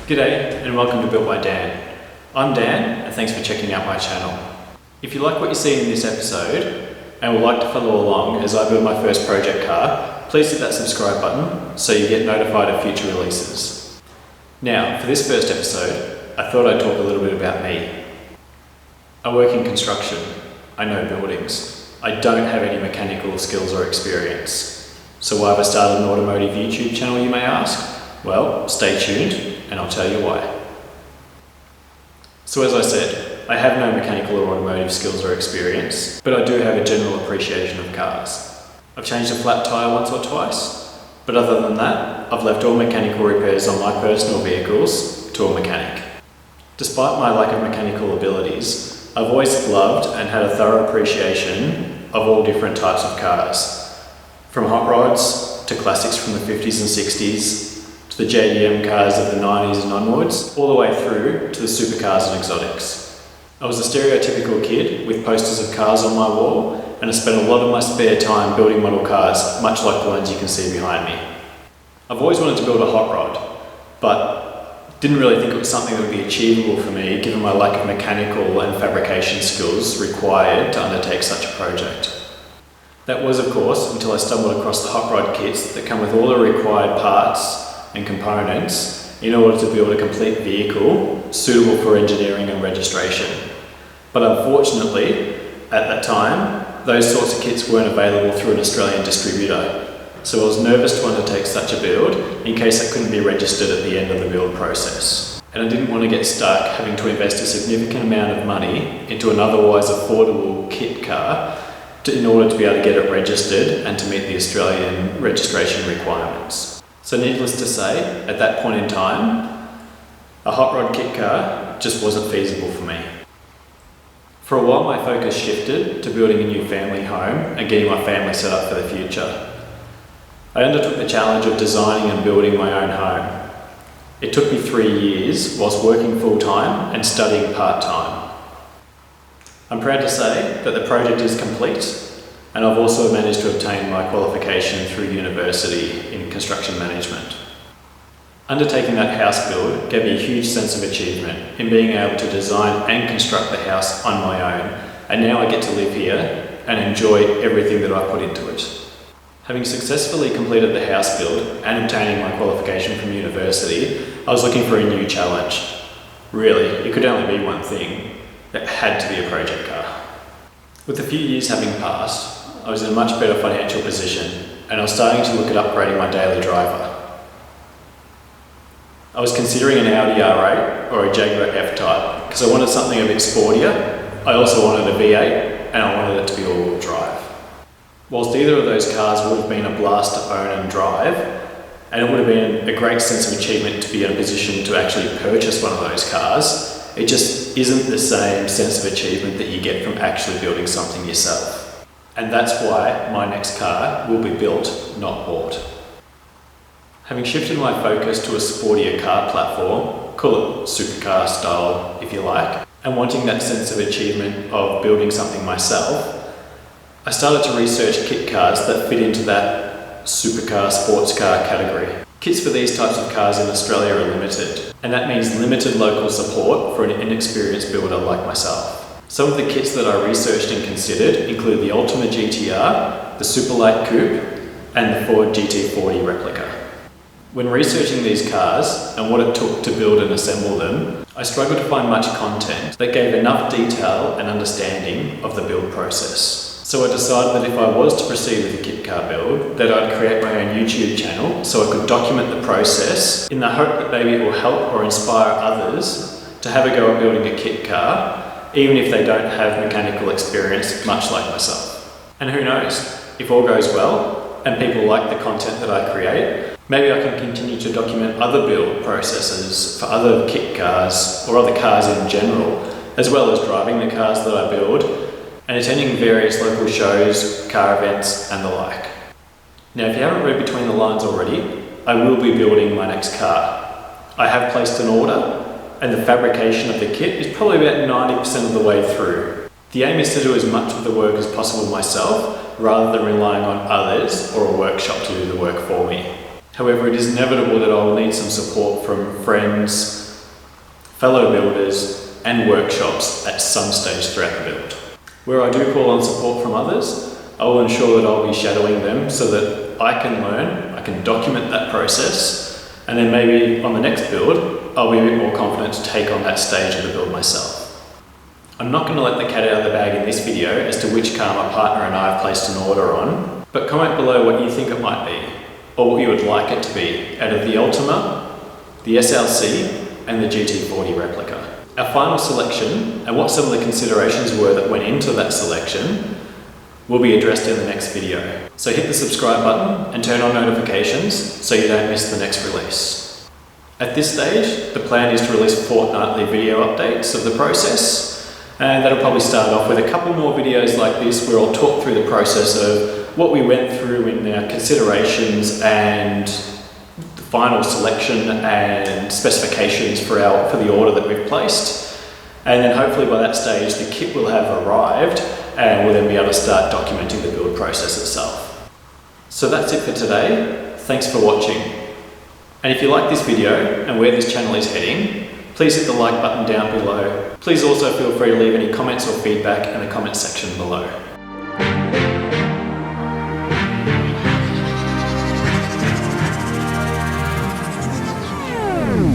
G'day and welcome to Built by Dan. I'm Dan and thanks for checking out my channel. If you like what you see in this episode and would like to follow along as I build my first project car, please hit that subscribe button so you get notified of future releases. Now, for this first episode, I thought I'd talk a little bit about me. I work in construction. I know buildings. I don't have any mechanical skills or experience. So why have I started an automotive YouTube channel, you may ask? Well, stay tuned and I'll tell you why. So as I said, I have no mechanical or automotive skills or experience, but I do have a general appreciation of cars. I've changed a flat tyre once or twice, but other than that, I've left all mechanical repairs on my personal vehicles to a mechanic. Despite my lack of mechanical abilities, I've always loved and had a thorough appreciation of all different types of cars. From hot rods to classics from the 50s and 60s, to the JDM cars of the 90s and onwards, all the way through to the supercars and exotics. I was a stereotypical kid with posters of cars on my wall, and I spent a lot of my spare time building model cars, much like the ones you can see behind me. I've always wanted to build a hot rod, but didn't really think it was something that would be achievable for me given my lack of mechanical and fabrication skills required to undertake such a project. That was, of course, until I stumbled across the hot rod kits that come with all the required parts and components in order to build a complete vehicle suitable for engineering and registration. But unfortunately, at that time, those sorts of kits weren't available through an Australian distributor. So I was nervous to undertake such a build in case I couldn't be registered at the end of the build process. And I didn't want to get stuck having to invest a significant amount of money into an otherwise affordable kit car in order to be able to get it registered and to meet the Australian registration requirements. So needless to say, at that point in time, a hot rod kit car just wasn't feasible for me. For a while my focus shifted to building a new family home and getting my family set up for the future. I undertook the challenge of designing and building my own home. It took me 3 years whilst working full-time and studying part-time. I'm proud to say that the project is complete, and I've also managed to obtain my qualification through university in construction management. Undertaking that house build gave me a huge sense of achievement in being able to design and construct the house on my own, and now I get to live here and enjoy everything that I put into it. Having successfully completed the house build and obtaining my qualification from university, I was looking for a new challenge. Really, it could only be one thing. It had to be a project car. With a few years having passed, I was in a much better financial position and I was starting to look at upgrading my daily driver. I was considering an Audi R8 or a Jaguar F-Type because I wanted something a bit sportier. I also wanted a V8 and I wanted it to be all-wheel drive. Whilst either of those cars would have been a blast to own and drive, and it would have been a great sense of achievement to be in a position to actually purchase one of those cars, it just isn't the same sense of achievement that you get from actually building something yourself. And that's why my next car will be built, not bought. Having shifted my focus to a sportier car platform, call it supercar style if you like, and wanting that sense of achievement of building something myself, I started to research kit cars that fit into that supercar, sports car category. Kits for these types of cars in Australia are limited, and that means limited local support for an inexperienced builder like myself. Some of the kits that I researched and considered include the Ultima GTR, the Superlight Coupe, and the Ford GT40 replica. When researching these cars and what it took to build and assemble them, I struggled to find much content that gave enough detail and understanding of the build process. So I decided that if I was to proceed with a kit car build, that I'd create my own YouTube channel so I could document the process in the hope that maybe it will help or inspire others to have a go at building a kit car, even if they don't have mechanical experience, much like myself. And who knows, if all goes well and people like the content that I create, maybe I can continue to document other build processes for other kit cars or other cars in general, as well as driving the cars that I build and attending various local shows, car events and the like. Now if you haven't read between the lines already, I will be building my next car. I have placed an order and the fabrication of the kit is probably about 90% of the way through. The aim is to do as much of the work as possible myself rather than relying on others or a workshop to do the work for me. However, it is inevitable that I will need some support from friends, fellow builders, and workshops at some stage throughout the build. Where I do call on support from others, I will ensure that I'll be shadowing them so that I can learn, I can document that process, and then maybe on the next build, I'll be a bit more confident to take on that stage of the build myself. I'm not going to let the cat out of the bag in this video as to which car my partner and I have placed an order on, but comment below what you think it might be, or what you would like it to be, out of the Ultima, the SLC, and the GT40 replica. Our final selection, and what some of the considerations were that went into that selection, will be addressed in the next video. So hit the subscribe button and turn on notifications so you don't miss the next release. At this stage, the plan is to release fortnightly video updates of the process, and that'll probably start off with a couple more videos like this where I'll talk through the process of what we went through in our considerations and the final selection and specifications for the order that we've placed. And then hopefully by that stage the kit will have arrived and we'll then be able to start documenting the build process itself. So that's it for today. Thanks for watching. And if you like this video and where this channel is heading, please hit the like button down below. Please also feel free to leave any comments or feedback in the comment section below.